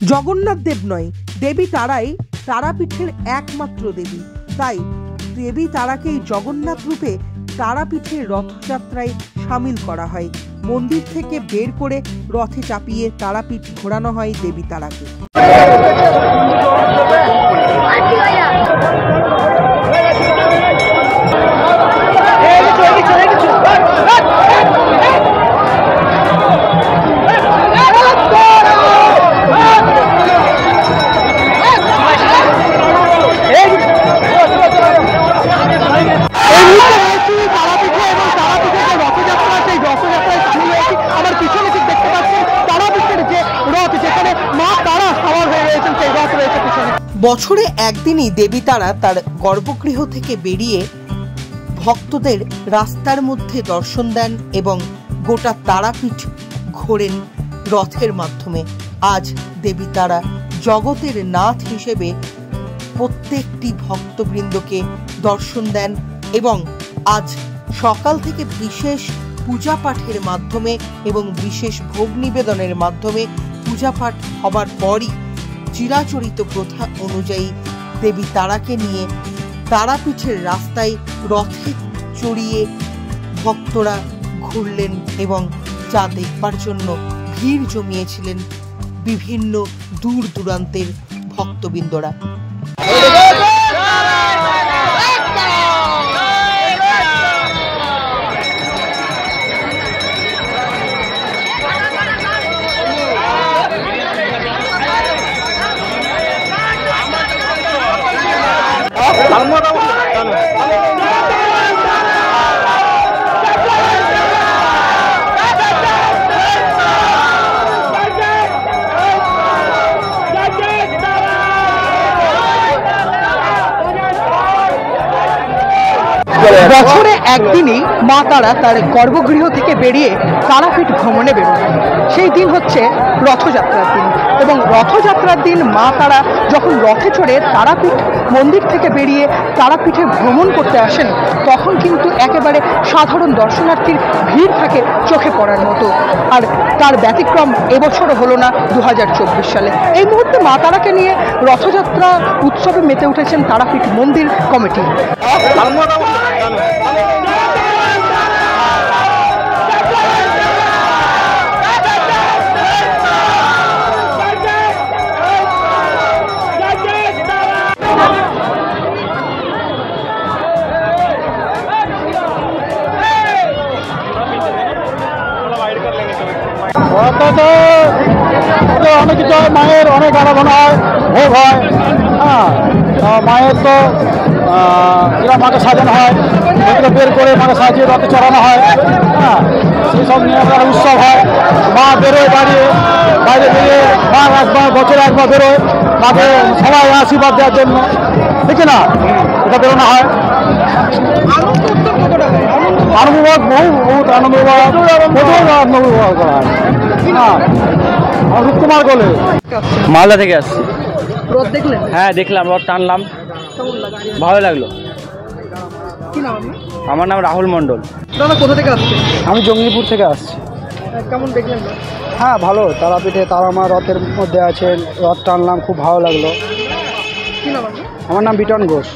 জগন্নাথ দেব নয়, দেবী তারাই তারাপীঠের একমাত্র দেবী। তাই দেবী তারাকেই জগন্নাথ রূপে তারাপীঠের রথযাত্রায় সামিল করা হয়। মন্দির থেকে বের করে রথে চাপিয়ে তারাপীঠ ঘোরানো হয় দেবী তারাকে। বছরে একদিনই দেবী তারা তার গর্ভগৃহ থেকে বেরিয়ে ভক্তদের রাস্তার মধ্যে দর্শন দেন এবং গোটা তারাপীঠ ঘোরেন রথের মাধ্যমে। আজ দেবী তারা জগতের নাথ হিসেবে প্রত্যেকটি ভক্তবৃন্দকে দর্শন দেন এবং আজ সকাল থেকে বিশেষ পূজা পাঠের মাধ্যমে এবং বিশেষ ভোগ নিবেদনের মাধ্যমে পূজা পাঠ হবার পরই চিরাচরিত প্রথা অনুযায়ী দেবী তারাকে নিয়ে তারাপীঠের রাস্তায় রথে চড়িয়ে ভক্তরা ঘুরলেন এবং যা দেখবার জন্য ভিড় জমিয়েছিলেন বিভিন্ন দূর দূরান্তের ভক্তবৃন্দরা। বছরে একদিনই মা তারা তার গর্ভগৃহ থেকে বেরিয়ে তারাপীঠ ভ্রমণে বেরোন। সেই দিন হচ্ছে রথযাত্রার দিন এবং রথযাত্রার দিন মা তারা যখন রথে চড়ে তারাপীঠ মন্দির থেকে বেরিয়ে তারাপীঠে ভ্রমণ করতে আসেন তখন কিন্তু একেবারে সাধারণ দর্শনার্থীর ভিড় থাকে চোখে পড়ার মতো। আর তার ব্যতিক্রম এবছরও হলো না 2024 সালে। এই মুহূর্তে মা তারাকে নিয়ে রথযাত্রা উৎসবে মেতে উঠেছেন তারাপীঠ মন্দির কমিটি। অনেক কিছু হয়, মায়ের অনেক আরাধনা হয়, ভোগ হয়। হ্যাঁ, মায়ের তো এরা মাকে সাজানো হয়, এগুলো বের করে মাকে সাজিয়ে রথে চড়ানো হয়। হ্যাঁ, সেই সব নিয়ে একটা উৎসব হয়। মা বেরোয় বাইরে বেরিয়ে মা একবার বছরে একবার বেরোয় মাকে সবাই আশীর্বাদ দেওয়ার জন্য, ঠিক না? এটা বেরোনো হয়। আনন্দবাদ বহুত আনন্দবাদ করা হয়। হ্যাঁ, রূপকুমার গোলে মালদা থেকে আসছি। রথ দেখলেন? হ্যাঁ দেখলাম, রথ টানলাম, ভালো লাগলো। কি নাম? আমার নাম রাহুল মণ্ডল। দাদা কোথা থেকে আসছেন? আমি জঙ্গিপুর থেকে আসছি। কেমন দেখলেন? হ্যাঁ ভালো, তারাপীঠে তারা মা রথের মধ্যে আছেন, রথ টানলাম, খুব ভালো লাগলো। কি নাম? আমার নাম বিটন ঘোষ।